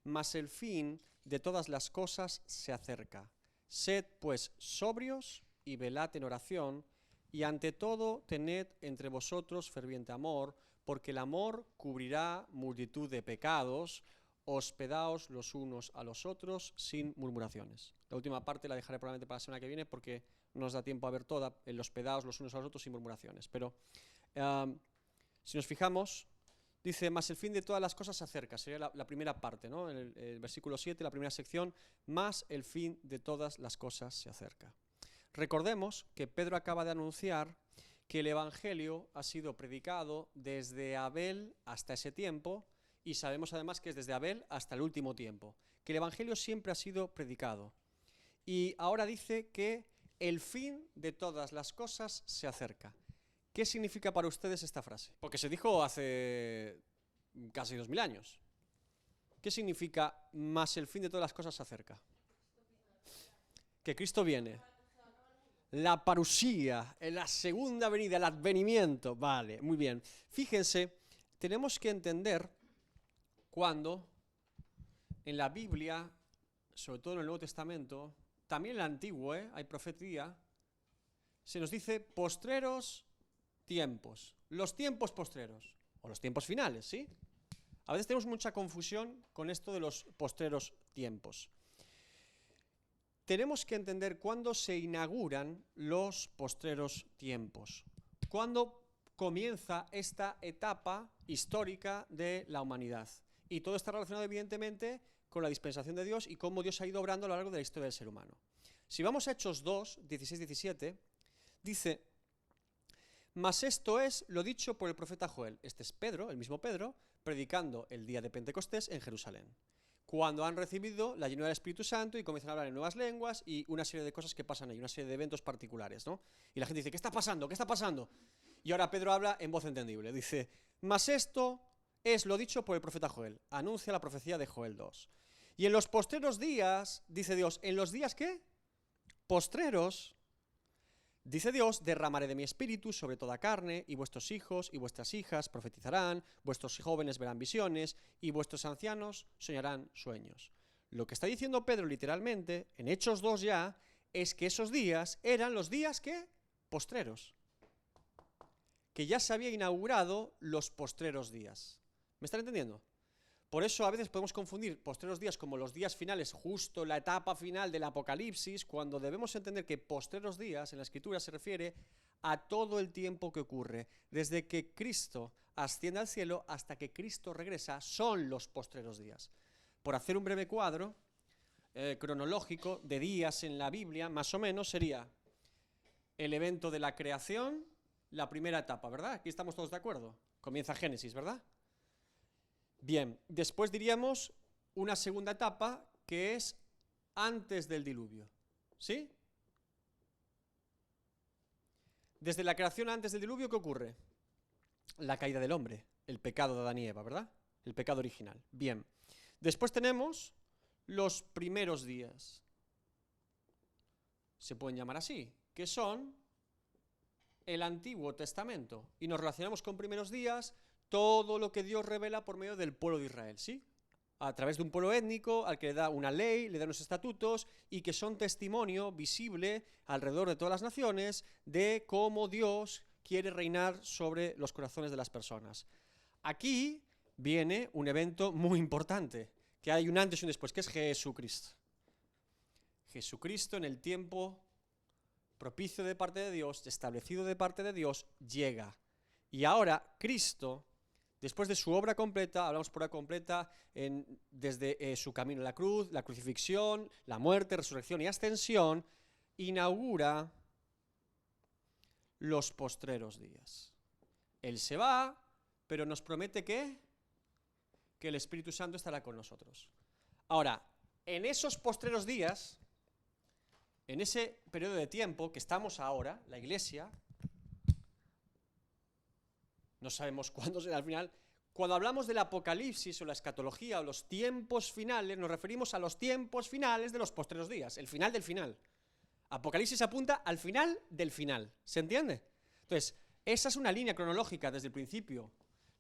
mas el fin de todas las cosas se acerca. Sed, pues, sobrios y velad en oración, y ante todo tened entre vosotros ferviente amor, porque el amor cubrirá multitud de pecados. Hospedaos los unos a los otros sin murmuraciones. La última parte la dejaré probablemente para la semana que viene porque no nos da tiempo a ver toda, el hospedaos los unos a los otros sin murmuraciones. Pero si nos fijamos, dice, mas el fin de todas las cosas se acerca, sería la primera parte, ¿no? En el versículo 7, la primera sección, mas el fin de todas las cosas se acerca. Recordemos que Pedro acaba de anunciar que el Evangelio ha sido predicado desde Abel hasta ese tiempo, y sabemos además que es desde Abel hasta el último tiempo, que el Evangelio siempre ha sido predicado. Y ahora dice que el fin de todas las cosas se acerca. ¿Qué significa para ustedes esta frase? Porque se dijo hace casi 2000 años. ¿Qué significa más el fin de todas las cosas se acerca? Que Cristo viene. La parusía, la segunda venida, el advenimiento. Vale, muy bien. Fíjense, tenemos que entender cuando en la Biblia, sobre todo en el Nuevo Testamento, también en el Antiguo, hay profecía, se nos dice postreros tiempos, los tiempos postreros, o los tiempos finales, ¿sí? A veces tenemos mucha confusión con esto de los postreros tiempos. Tenemos que entender cuándo se inauguran los postreros tiempos, cuándo comienza esta etapa histórica de la humanidad. Y todo está relacionado evidentemente con la dispensación de Dios y cómo Dios ha ido obrando a lo largo de la historia del ser humano. Si vamos a Hechos 2, 16-17, dice, mas esto es lo dicho por el profeta Joel. Este es Pedro, el mismo Pedro, predicando el día de Pentecostés en Jerusalén, cuando han recibido la llenura del Espíritu Santo y comienzan a hablar en nuevas lenguas y una serie de cosas que pasan ahí, una serie de eventos particulares, ¿no? Y la gente dice, ¿qué está pasando? ¿Qué está pasando? Y ahora Pedro habla en voz entendible, dice, mas esto es lo dicho por el profeta Joel, anuncia la profecía de Joel 2. Y en los postreros días, dice Dios, ¿en los días qué? Postreros, dice Dios, derramaré de mi espíritu sobre toda carne, y vuestros hijos y vuestras hijas profetizarán, vuestros jóvenes verán visiones, y vuestros ancianos soñarán sueños. Lo que está diciendo Pedro literalmente, en Hechos 2 ya, es que esos días eran los días, ¿qué? Postreros. Que ya se había inaugurado los postreros días. ¿Me están entendiendo? Por eso a veces podemos confundir postreros días como los días finales, justo la etapa final del Apocalipsis, cuando debemos entender que postreros días en la Escritura se refiere a todo el tiempo que ocurre, desde que Cristo asciende al cielo hasta que Cristo regresa, son los postreros días. Por hacer un breve cuadro cronológico de días en la Biblia, más o menos sería el evento de la creación, la primera etapa, ¿verdad? Aquí estamos todos de acuerdo. Comienza Génesis, ¿verdad? Bien, después diríamos una segunda etapa que es antes del diluvio, ¿sí? Desde la creación antes del diluvio, ¿qué ocurre? La caída del hombre, el pecado de Adán y Eva, ¿verdad? El pecado original. Bien, después tenemos los primeros días, se pueden llamar así, que son el Antiguo Testamento, y nos relacionamos con primeros días todo lo que Dios revela por medio del pueblo de Israel, ¿sí? A través de un pueblo étnico al que le da una ley, le da unos estatutos y que son testimonio visible alrededor de todas las naciones de cómo Dios quiere reinar sobre los corazones de las personas. Aquí viene un evento muy importante, que hay un antes y un después, que es Jesucristo. Jesucristo en el tiempo propicio de parte de Dios, establecido de parte de Dios, llega. Y ahora Cristo, después de su obra completa, hablamos por obra completa desde su camino a la cruz, la crucifixión, la muerte, resurrección y ascensión, inaugura los postreros días. Él se va, pero nos promete que el Espíritu Santo estará con nosotros. Ahora, en esos postreros días, en ese periodo de tiempo que estamos ahora, la Iglesia, no sabemos cuándo será al final. Cuando hablamos del Apocalipsis o la escatología o los tiempos finales, nos referimos a los tiempos finales de los postreros días, el final del final. Apocalipsis apunta al final del final, ¿se entiende? Entonces, esa es una línea cronológica desde el principio.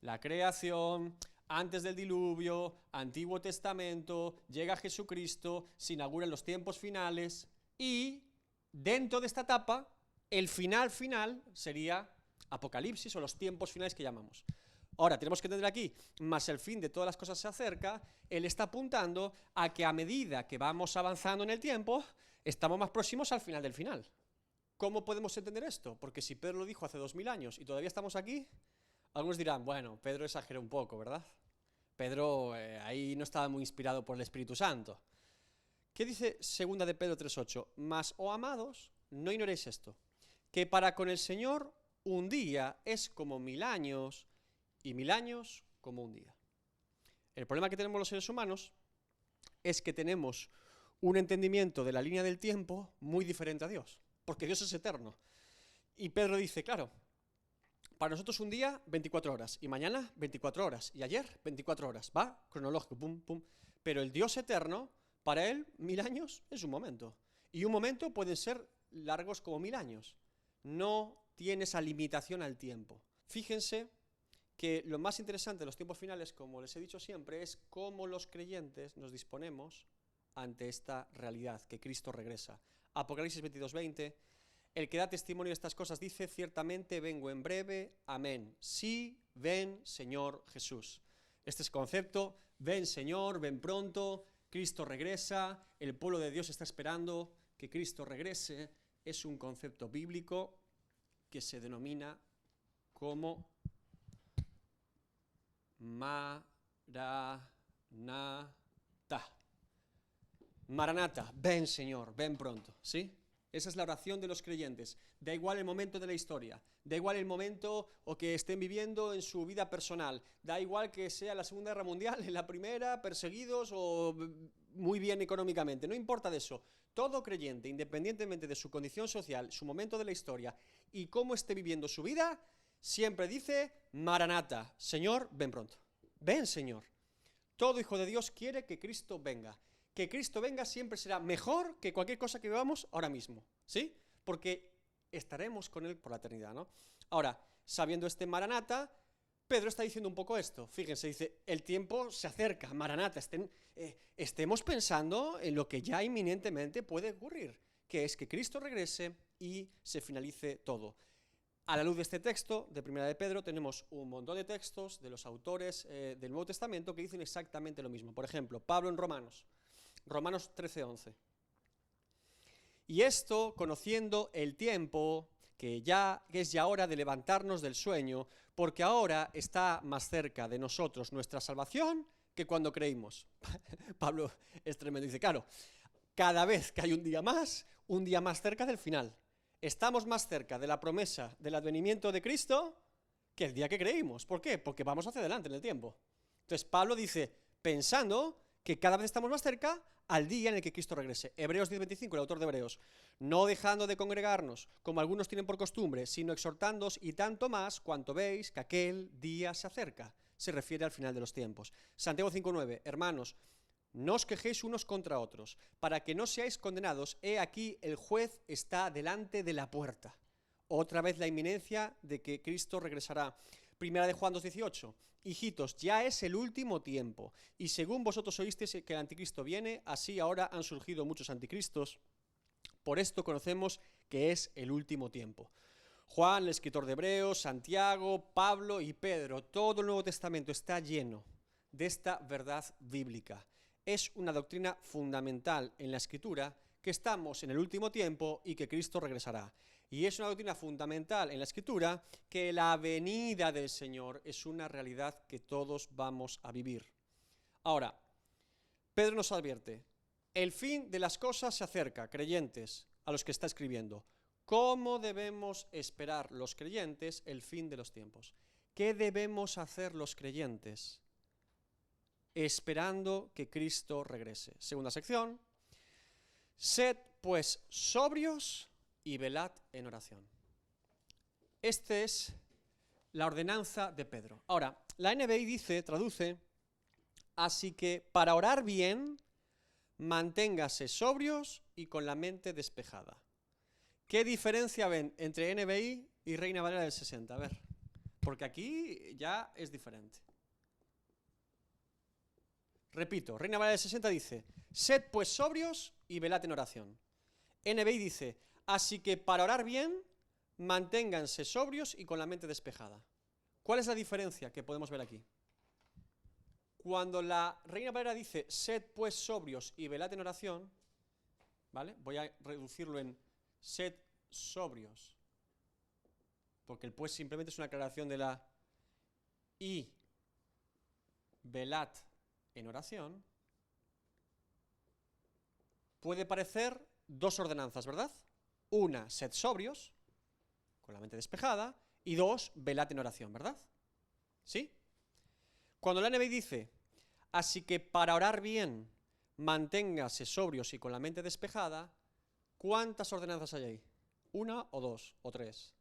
La creación, Antes del diluvio, Antiguo Testamento, llega Jesucristo, se inauguran los tiempos finales y dentro de esta etapa, el final sería Apocalipsis o los tiempos finales que llamamos. Ahora, tenemos que entender aquí, más el fin de todas las cosas se acerca, él está apuntando a que a medida que vamos avanzando en el tiempo, estamos más próximos al final del final. ¿Cómo podemos entender esto? Porque si Pedro lo dijo hace 2000 años y todavía estamos aquí, algunos dirán, bueno, Pedro exageró un poco, ¿verdad? Pedro ahí no estaba muy inspirado por el Espíritu Santo. ¿Qué dice 2 de Pedro 3:8? Mas, oh amados, no ignoréis esto, que para con el Señor un día es como 1000 años y 1000 años como un día. El problema que tenemos los seres humanos es que tenemos un entendimiento de la línea del tiempo muy diferente a Dios, porque Dios es eterno. Y Pedro dice, claro, para nosotros un día, 24 horas, y mañana, 24 horas, y ayer, 24 horas. Va, cronológico, pum, pum. Pero el Dios eterno, para él, 1000 años es un momento. Y un momento pueden ser largos como 1000 años. No tiene esa limitación al tiempo. Fíjense que lo más interesante de los tiempos finales, como les he dicho siempre, es cómo los creyentes nos disponemos ante esta realidad, que Cristo regresa. Apocalipsis 22:20, el que da testimonio de estas cosas dice, ciertamente vengo en breve, amén. Sí, ven, Señor Jesús. Este es el concepto, ven Señor, ven pronto, Cristo regresa, el pueblo de Dios está esperando que Cristo regrese, es un concepto bíblico que se denomina como Maranatha. Maranatha, ven Señor, ven pronto, ¿sí? Esa es la oración de los creyentes. Da igual el momento de la historia, da igual el momento o que estén viviendo en su vida personal, da igual que sea la Segunda Guerra Mundial, en la Primera, perseguidos o muy bien económicamente, no importa de eso. Todo creyente, independientemente de su condición social, su momento de la historia y cómo esté viviendo su vida, siempre dice, Maranatha, Señor, ven pronto. Ven, Señor. Todo hijo de Dios quiere que Cristo venga. Que Cristo venga siempre será mejor que cualquier cosa que vivamos ahora mismo, ¿sí? Porque estaremos con Él por la eternidad, ¿no? Ahora, sabiendo este Maranatha, Pedro está diciendo un poco esto. Fíjense, dice, el tiempo se acerca, Maranatha, estemos pensando en lo que ya inminentemente puede ocurrir, que es que Cristo regrese y se finalice todo. A la luz de este texto, de Primera de Pedro, tenemos un montón de textos de los autores del Nuevo Testamento que dicen exactamente lo mismo. Por ejemplo, Pablo en Romanos 13:11. Y esto, conociendo el tiempo, que es ya hora de levantarnos del sueño, porque ahora está más cerca de nosotros nuestra salvación que cuando creímos. Pablo es tremendo, dice, claro, cada vez que hay un día más cerca del final. Estamos más cerca de la promesa del advenimiento de Cristo que el día que creímos. ¿Por qué? Porque vamos hacia adelante en el tiempo. Entonces Pablo dice, pensando que cada vez estamos más cerca al día en el que Cristo regrese. Hebreos 10:25, el autor de Hebreos, no dejando de congregarnos, como algunos tienen por costumbre, sino exhortándoos y tanto más cuanto veis que aquel día se acerca. Se refiere al final de los tiempos. Santiago 5:9, hermanos, no os quejéis unos contra otros, para que no seáis condenados. He aquí, el juez está delante de la puerta. Otra vez la inminencia de que Cristo regresará. Primera de Juan 2:18. Hijitos, ya es el último tiempo, y según vosotros oísteis que el anticristo viene, así ahora han surgido muchos anticristos. Por esto conocemos que es el último tiempo. Juan, el escritor de Hebreos, Santiago, Pablo y Pedro, todo el Nuevo Testamento está lleno de esta verdad bíblica. Es una doctrina fundamental en la Escritura que estamos en el último tiempo y que Cristo regresará. Y es una doctrina fundamental en la Escritura que la venida del Señor es una realidad que todos vamos a vivir. Ahora, Pedro nos advierte, el fin de las cosas se acerca, creyentes, a los que está escribiendo. ¿Cómo debemos esperar los creyentes el fin de los tiempos? ¿Qué debemos hacer los creyentes esperando que Cristo regrese? Segunda sección, sed pues sobrios y velad en oración. Esta es la ordenanza de Pedro. Ahora, la NBI traduce, así que para orar bien, manténgase sobrios y con la mente despejada. ¿Qué diferencia ven entre NBI y Reina Valera del 60? A ver, porque aquí ya es diferente. Repito, Reina Valera del 60 dice, sed pues sobrios y velad en oración. NBI dice, así que para orar bien, manténganse sobrios y con la mente despejada. ¿Cuál es la diferencia que podemos ver aquí? Cuando la Reina Valera dice, sed pues sobrios y velad en oración, ¿vale? Voy a reducirlo en sed sobrios, porque el pues simplemente es una aclaración de la y velad en oración. Puede parecer dos ordenanzas, ¿verdad? Una, sed sobrios, con la mente despejada, y dos, velad en oración, ¿verdad? ¿Sí? Cuando la NBI dice, así que para orar bien, manténgase sobrios y con la mente despejada, ¿cuántas ordenanzas hay ahí? ¿Una o dos o tres?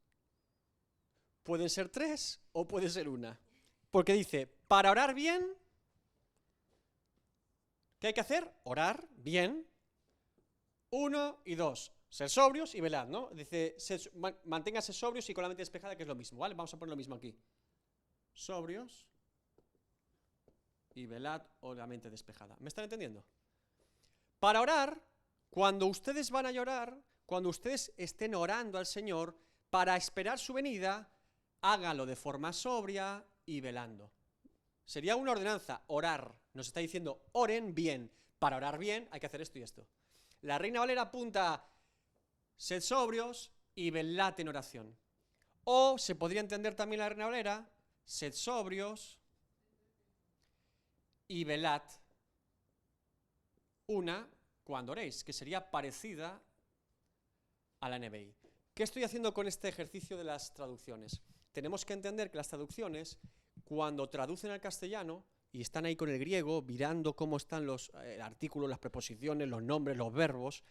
Pueden ser tres o puede ser una. Porque dice, para orar bien, ¿qué hay que hacer? Orar bien. Uno y dos. Ser sobrios y velad, ¿no? Dice, manténgase sobrios y con la mente despejada, que es lo mismo, ¿vale? Vamos a poner lo mismo aquí. Sobrios y velad o la mente despejada. ¿Me están entendiendo? Para orar, cuando ustedes van a llorar, cuando ustedes estén orando al Señor, para esperar su venida, háganlo de forma sobria y velando. Sería una ordenanza, orar. Nos está diciendo, oren bien. Para orar bien hay que hacer esto y esto. La Reina Valera apunta, sed sobrios y velad en oración. O se podría entender también la Reina Valera, sed sobrios y velad una cuando oréis, que sería parecida a la NBI. ¿Qué estoy haciendo con este ejercicio de las traducciones? Tenemos que entender que las traducciones, cuando traducen al castellano, y están ahí con el griego, mirando cómo están los artículos, las preposiciones, los nombres, los verbos,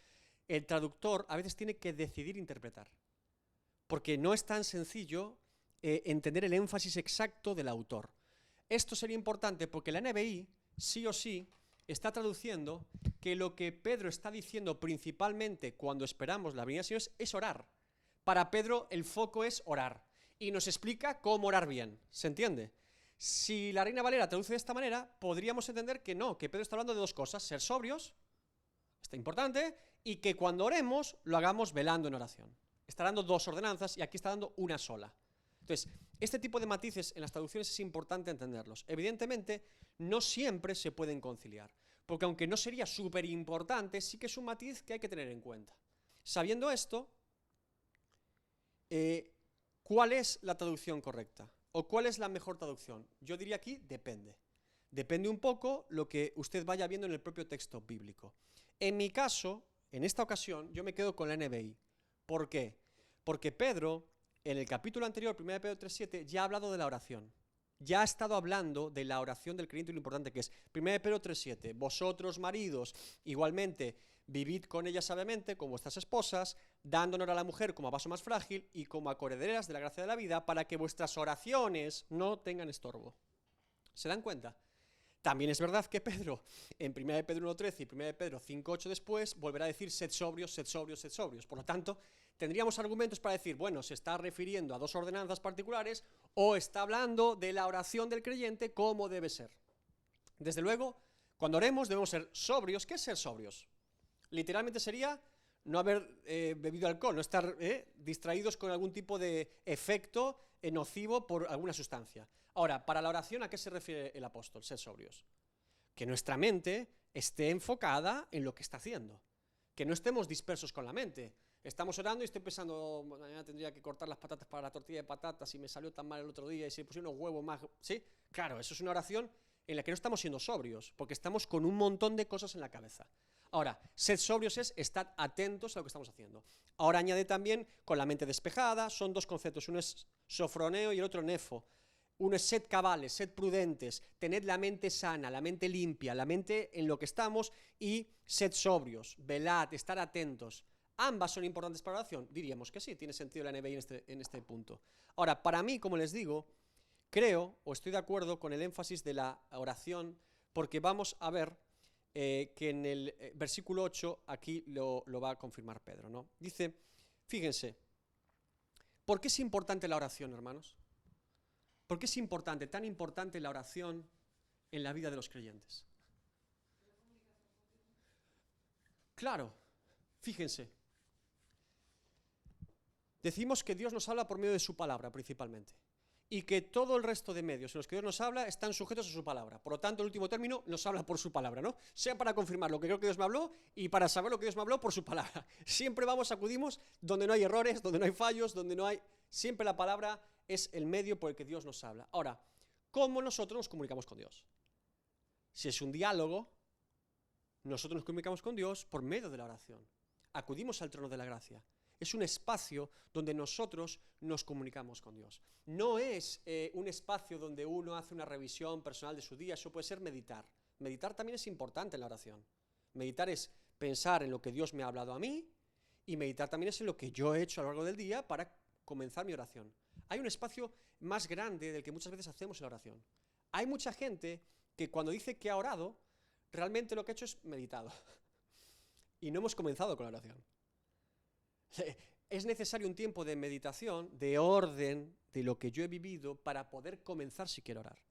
el traductor a veces tiene que decidir interpretar. Porque no es tan sencillo entender el énfasis exacto del autor. Esto sería importante porque la NBI, sí o sí, está traduciendo que lo que Pedro está diciendo principalmente cuando esperamos la venida del Señor es orar. Para Pedro el foco es orar. Y nos explica cómo orar bien. ¿Se entiende? Si la Reina Valera traduce de esta manera, podríamos entender que no, que Pedro está hablando de dos cosas, ser sobrios, está importante, y que cuando oremos lo hagamos velando en oración. Está dando dos ordenanzas y aquí está dando una sola. Entonces, este tipo de matices en las traducciones es importante entenderlos. Evidentemente, no siempre se pueden conciliar, porque aunque no sería súper importante, sí que es un matiz que hay que tener en cuenta. Sabiendo esto, ¿cuál es la traducción correcta? ¿O cuál es la mejor traducción? Yo diría aquí, depende. Depende un poco lo que usted vaya viendo en el propio texto bíblico. En mi caso, en esta ocasión, yo me quedo con la NBI. ¿Por qué? Porque Pedro, en el capítulo anterior, 1 Pedro 3:7, ya ha hablado de la oración. Ya ha estado hablando de la oración del creyente y lo importante que es. 1 Pedro 3:7, vosotros maridos, igualmente, vivid con ellas sabiamente, con vuestras esposas, dando honor a la mujer como a vaso más frágil y como a coherederas de la gracia de la vida, para que vuestras oraciones no tengan estorbo. ¿Se dan cuenta? También es verdad que Pedro, en 1 Pedro 1:13 y 1 Pedro 5:8 después, volverá a decir sed sobrios, sed sobrios, sed sobrios. Por lo tanto, tendríamos argumentos para decir, bueno, se está refiriendo a dos ordenanzas particulares o está hablando de la oración del creyente como debe ser. Desde luego, cuando oremos debemos ser sobrios. ¿Qué es ser sobrios? Literalmente sería no haber bebido alcohol, no estar distraídos con algún tipo de efecto nocivo por alguna sustancia. Ahora, para la oración, ¿a qué se refiere el apóstol? Ser sobrios. Que nuestra mente esté enfocada en lo que está haciendo. Que no estemos dispersos con la mente. Estamos orando y estoy pensando, mañana tendría que cortar las patatas para la tortilla de patatas y me salió tan mal el otro día y se pusieron unos huevos más. ¿Sí? Claro, eso es una oración en la que no estamos siendo sobrios, porque estamos con un montón de cosas en la cabeza. Ahora, sed sobrios es estar atentos a lo que estamos haciendo. Ahora añade también con la mente despejada, son dos conceptos, uno es sofroneo y el otro nefo. Uno es sed cabales, sed prudentes, tened la mente sana, la mente limpia, la mente en lo que estamos y sed sobrios, velad, estar atentos. ¿Ambas son importantes para la oración? Diríamos que sí, tiene sentido la NBI en este punto. Ahora, para mí, como les digo, creo o estoy de acuerdo con el énfasis de la oración porque vamos a ver que en el versículo 8 aquí lo va a confirmar Pedro, ¿no? Dice, fíjense, ¿por qué es importante la oración, hermanos? ¿Por qué es importante, tan importante la oración en la vida de los creyentes? Claro, fíjense. Decimos que Dios nos habla por medio de su palabra principalmente. Y que todo el resto de medios en los que Dios nos habla están sujetos a su palabra. Por lo tanto, el último término nos habla por su palabra, ¿no? Sea para confirmar lo que creo que Dios me habló y para saber lo que Dios me habló por su palabra. Siempre acudimos donde no hay errores, donde no hay fallos, donde no hay... Siempre la palabra es el medio por el que Dios nos habla. Ahora, ¿cómo nosotros nos comunicamos con Dios? Si es un diálogo, nosotros nos comunicamos con Dios por medio de la oración. Acudimos al trono de la gracia. Es un espacio donde nosotros nos comunicamos con Dios. No es un espacio donde uno hace una revisión personal de su día, eso puede ser meditar. Meditar también es importante en la oración. Meditar es pensar en lo que Dios me ha hablado a mí y meditar también es en lo que yo he hecho a lo largo del día para comenzar mi oración. Hay un espacio más grande del que muchas veces hacemos en la oración. Hay mucha gente que cuando dice que ha orado, realmente lo que ha hecho es meditado. Y no hemos comenzado con la oración. Es necesario un tiempo de meditación, de orden, de lo que yo he vivido para poder comenzar si quiero orar.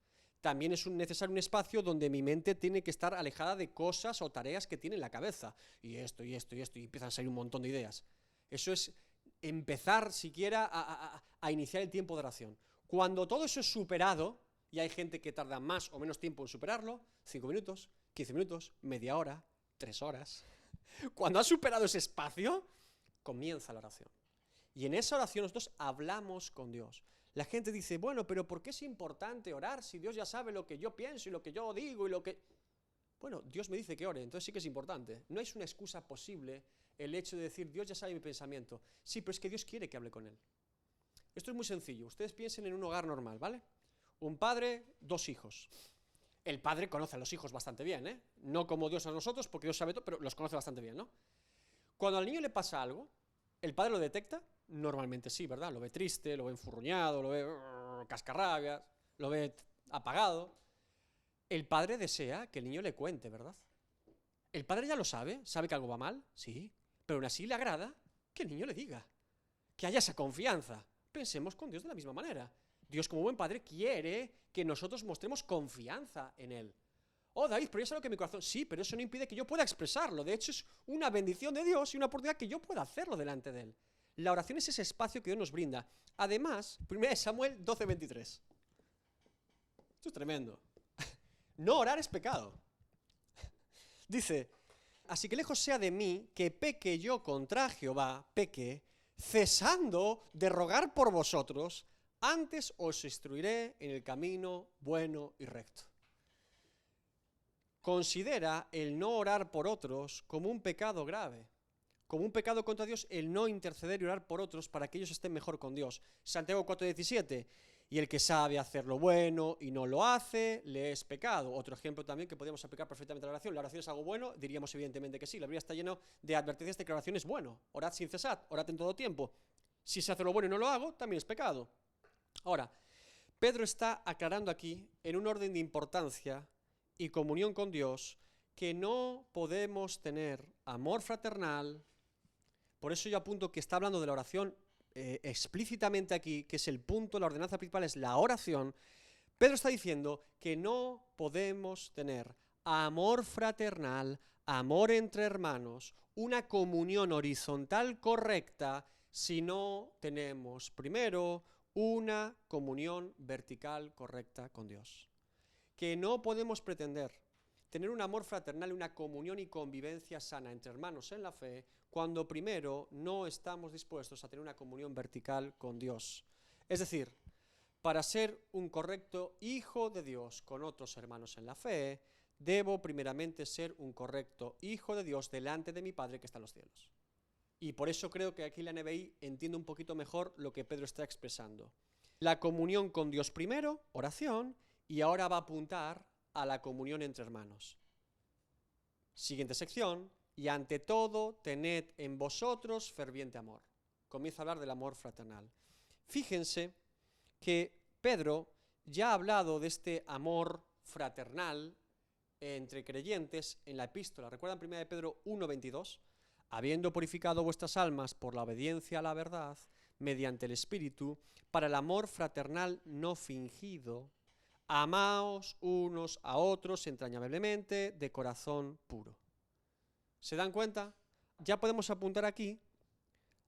También es necesario un espacio donde mi mente tiene que estar alejada de cosas o tareas que tiene en la cabeza. Y esto, y esto, y esto, y empiezan a salir un montón de ideas. Eso es empezar siquiera a iniciar el tiempo de oración. Cuando todo eso es superado, y hay gente que tarda más o menos tiempo en superarlo, 5 minutos, 15 minutos, media hora, 3 horas. Cuando has superado ese espacio, comienza la oración. Y en esa oración nosotros hablamos con Dios. La gente dice, bueno, pero ¿por qué es importante orar si Dios ya sabe lo que yo pienso y lo que yo digo y lo que... Bueno, Dios me dice que ore, entonces sí que es importante. No es una excusa posible el hecho de decir, Dios ya sabe mi pensamiento. Sí, pero es que Dios quiere que hable con Él. Esto es muy sencillo. Ustedes piensen en un hogar normal, ¿vale? Un padre, 2 hijos. El padre conoce a los hijos bastante bien, ¿eh? No como Dios a nosotros, porque Dios sabe todo, pero los conoce bastante bien, ¿no? Cuando al niño le pasa algo, ¿el padre lo detecta? Normalmente sí, ¿verdad? Lo ve triste, lo ve enfurruñado, lo ve cascarrabias, lo ve apagado. El padre desea que el niño le cuente, ¿verdad? El padre ya lo sabe que algo va mal, sí, pero aún así le agrada que el niño le diga, que haya esa confianza. Pensemos con Dios de la misma manera. Dios, como buen padre, quiere que nosotros mostremos confianza en Él. Oh, David, pero ya sé lo que es mi corazón. Sí, pero eso no impide que yo pueda expresarlo. De hecho, es una bendición de Dios y una oportunidad que yo pueda hacerlo delante de Él. La oración es ese espacio que Dios nos brinda. Además, 1 Samuel 12:23. Esto es tremendo. No orar es pecado. Dice, así que lejos sea de mí que peque yo contra Jehová, peque, cesando de rogar por vosotros, antes os instruiré en el camino bueno y recto. Considera el no orar por otros como un pecado grave, como un pecado contra Dios, el no interceder y orar por otros para que ellos estén mejor con Dios. Santiago 4:17, y el que sabe hacer lo bueno y no lo hace, le es pecado. Otro ejemplo también que podríamos aplicar perfectamente a la oración. ¿La oración es algo bueno? Diríamos evidentemente que sí. La Biblia está llena de advertencias de que la oración es bueno. Orad sin cesar, orad en todo tiempo. Si se hace lo bueno y no lo hago, también es pecado. Ahora, Pedro está aclarando aquí, en un orden de importancia y comunión con Dios, que no podemos tener amor fraternal. Por eso yo apunto que está hablando de la oración explícitamente aquí, que es el punto, la ordenanza principal es la oración. Pedro está diciendo que no podemos tener amor fraternal, amor entre hermanos, una comunión horizontal correcta, si no tenemos primero una comunión vertical correcta con Dios. Que no podemos pretender tener un amor fraternal, una comunión y convivencia sana entre hermanos en la fe, cuando primero no estamos dispuestos a tener una comunión vertical con Dios. Es decir, para ser un correcto hijo de Dios con otros hermanos en la fe, debo primeramente ser un correcto hijo de Dios delante de mi Padre que está en los cielos. Y por eso creo que aquí la NBI entiende un poquito mejor lo que Pedro está expresando. La comunión con Dios primero, oración, y ahora va a apuntar a la comunión entre hermanos. Siguiente sección, y ante todo tened en vosotros ferviente amor. Comienza a hablar del amor fraternal. Fíjense que Pedro ya ha hablado de este amor fraternal entre creyentes en la epístola. ¿Recuerdan 1 Pedro 1:22? Habiendo purificado vuestras almas por la obediencia a la verdad, mediante el Espíritu, para el amor fraternal no fingido, amaos unos a otros entrañablemente de corazón puro. ¿Se dan cuenta? ya podemos apuntar aquí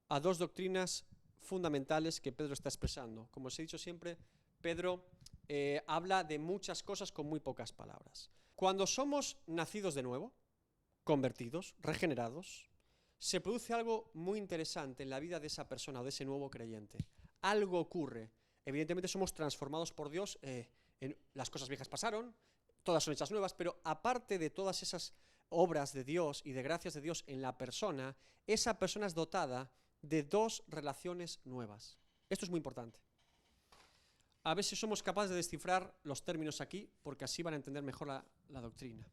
a dos doctrinas fundamentales que Pedro está expresando. Como os he dicho siempre, Pedro habla de muchas cosas con muy pocas palabras. Cuando somos nacidos de nuevo, convertidos, regenerados, se produce algo muy interesante en la vida de esa persona o de ese nuevo creyente. Algo ocurre. Evidentemente somos transformados por Dios, las cosas viejas pasaron, todas son hechas nuevas, pero aparte de todas esas obras de Dios y de gracias de Dios en la persona, esa persona es dotada de dos relaciones nuevas. Esto es muy importante. A ver si somos capaces de descifrar los términos aquí, porque así van a entender mejor la doctrina.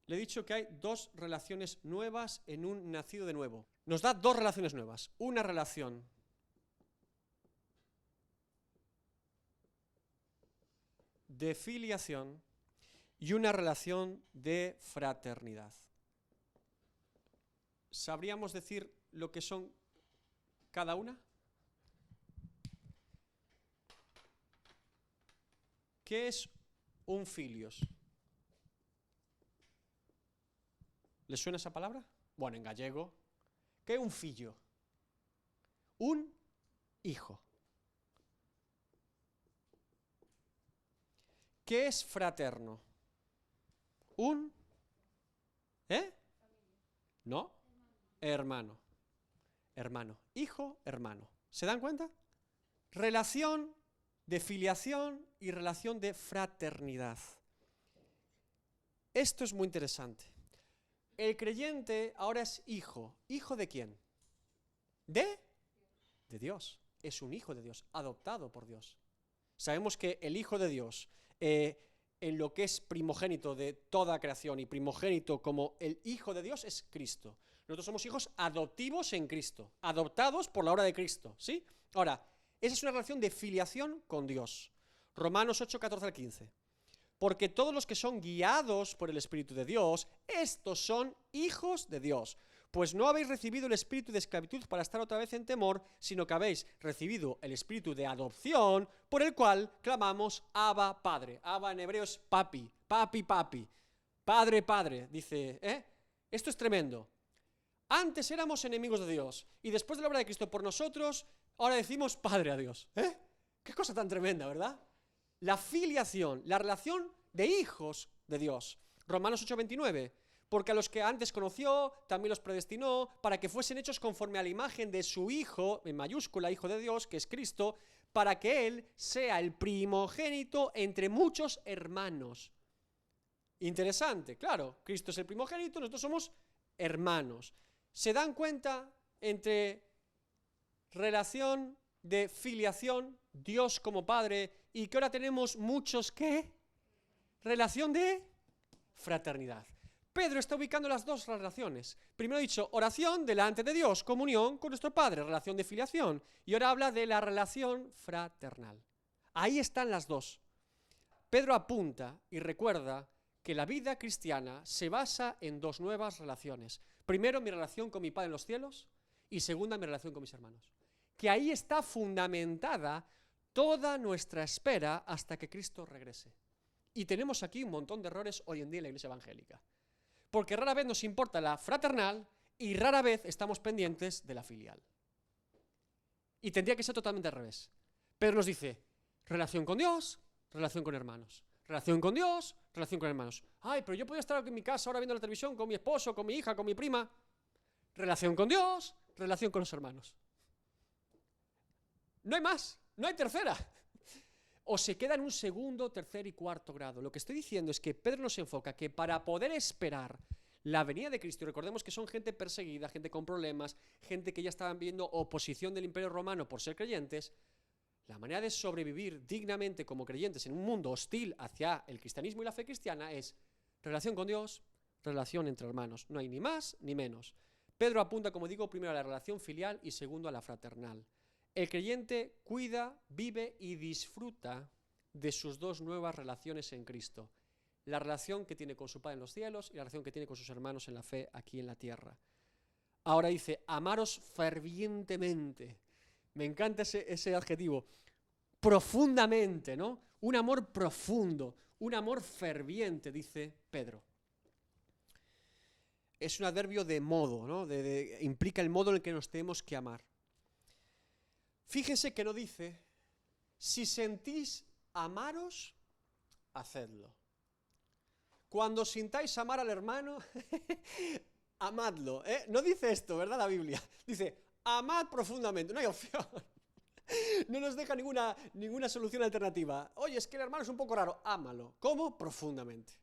Le he dicho que hay dos relaciones nuevas en un nacido de nuevo. Nos da dos relaciones nuevas. Una relación de filiación y una relación de fraternidad. ¿Sabríamos decir lo que son cada una? ¿Qué es un filios? ¿Les suena esa palabra? Bueno, en gallego. ¿Qué es un fillo? Un hijo. ¿Qué es fraterno? Un... ¿No? Hermano. Hermano. Hijo, hermano. ¿Se dan cuenta? Relación de filiación y relación de fraternidad. Esto es muy interesante. El creyente ahora es hijo. ¿Hijo de quién? De Dios. Es un hijo de Dios, adoptado por Dios. Sabemos que el Hijo de Dios, en lo que es primogénito de toda creación y primogénito como el Hijo de Dios, es Cristo. Nosotros somos hijos adoptivos en Cristo, adoptados por la obra de Cristo, ¿sí? Ahora, esa es una relación de filiación con Dios. Romanos 8, 14 al 15. Porque todos los que son guiados por el Espíritu de Dios, estos son hijos de Dios. Pues no habéis recibido el espíritu de esclavitud para estar otra vez en temor, sino que habéis recibido el espíritu de adopción, por el cual clamamos Abba, Padre. Abba en hebreo es papi, papi, papi. Padre, padre, dice, Esto es tremendo. Antes éramos enemigos de Dios, y después de la obra de Cristo por nosotros, ahora decimos Padre a Dios. Qué cosa tan tremenda, ¿verdad? La filiación, la relación de hijos de Dios. Romanos 8:29. Porque a los que antes conoció, también los predestinó, para que fuesen hechos conforme a la imagen de su Hijo, en mayúscula, Hijo de Dios, que es Cristo, para que Él sea el primogénito entre muchos hermanos. Interesante, claro, Cristo es el primogénito, nosotros somos hermanos. ¿Se dan cuenta entre relación de filiación, Dios como Padre, y que ahora tenemos muchos ¿qué? Relación de fraternidad. Pedro está ubicando las dos relaciones. Primero ha dicho oración delante de Dios, comunión con nuestro Padre, relación de filiación. Y ahora habla de la relación fraternal. Ahí están las dos. Pedro apunta y recuerda que la vida cristiana se basa en dos nuevas relaciones. Primero, mi relación con mi Padre en los cielos, y segunda, mi relación con mis hermanos. Que ahí está fundamentada toda nuestra espera hasta que Cristo regrese. Y tenemos aquí un montón de errores hoy en día en la iglesia evangélica. Porque rara vez nos importa la fraternal y rara vez estamos pendientes de la filial. Y tendría que ser totalmente al revés. Pedro nos dice, relación con Dios, relación con hermanos. Relación con Dios, relación con hermanos. Ay, pero yo podría estar aquí en mi casa ahora viendo la televisión con mi esposo, con mi hija, con mi prima. Relación con Dios, relación con los hermanos. No hay más, no hay tercera. O se queda en un segundo, tercer y cuarto grado. Lo que estoy diciendo es que Pedro nos enfoca que para poder esperar la venida de Cristo, y recordemos que son gente perseguida, gente con problemas, gente que ya estaban viendo oposición del Imperio Romano por ser creyentes, la manera de sobrevivir dignamente como creyentes en un mundo hostil hacia el cristianismo y la fe cristiana es relación con Dios, relación entre hermanos. No hay ni más ni menos. Pedro apunta, como digo, primero a la relación filial y segundo a la fraternal. El creyente cuida, vive y disfruta de sus dos nuevas relaciones en Cristo. La relación que tiene con su Padre en los cielos y la relación que tiene con sus hermanos en la fe aquí en la tierra. Ahora dice, amaros fervientemente. Me encanta ese adjetivo. Profundamente, ¿no? Un amor profundo, un amor ferviente, dice Pedro. Es un adverbio de modo, ¿no? Implica el modo en el que nos tenemos que amar. Fíjense que no dice, si sentís amaros, hacedlo. Cuando sintáis amar al hermano, amadlo. No dice esto, ¿verdad? La Biblia. Dice, amad profundamente. No hay opción. No nos deja ninguna solución alternativa. Oye, es que el hermano es un poco raro. Ámalo. ¿Cómo? Profundamente.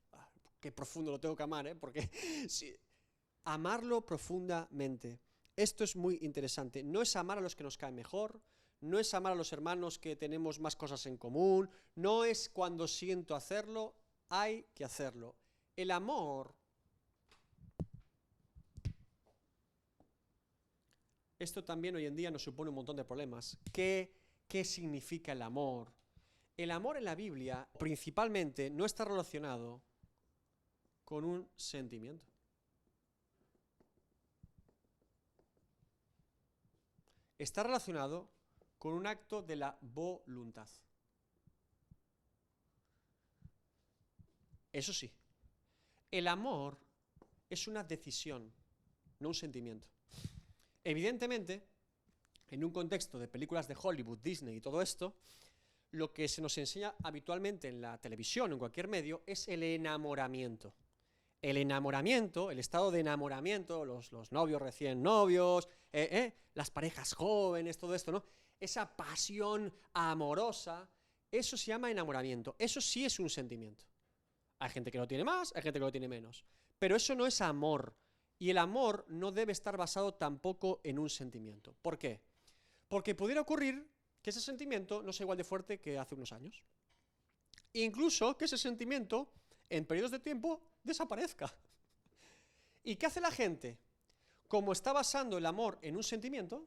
Qué profundo lo tengo que amar, porque sí, amarlo profundamente. Esto es muy interesante. No es amar a los que nos caen mejor, no es amar a los hermanos que tenemos más cosas en común, no es cuando siento hacerlo, hay que hacerlo. El amor, esto también hoy en día nos supone un montón de problemas. ¿Qué significa el amor? El amor en la Biblia principalmente no está relacionado con un sentimiento. Está relacionado con un acto de la voluntad. Eso sí, el amor es una decisión, no un sentimiento. Evidentemente, en un contexto de películas de Hollywood, Disney y todo esto, lo que se nos enseña habitualmente en la televisión o en cualquier medio es el enamoramiento. El enamoramiento, el estado de enamoramiento, los novios recién novios, las parejas jóvenes, todo esto, ¿no? Esa pasión amorosa, eso se llama enamoramiento. Eso sí es un sentimiento. Hay gente que lo tiene más, hay gente que lo tiene menos. Pero eso no es amor. Y el amor no debe estar basado tampoco en un sentimiento. ¿Por qué? Porque pudiera ocurrir que ese sentimiento no sea igual de fuerte que hace unos años. Incluso que ese sentimiento, en periodos de tiempo, desaparezca. ¿Y qué hace la gente? Como está basando el amor en un sentimiento,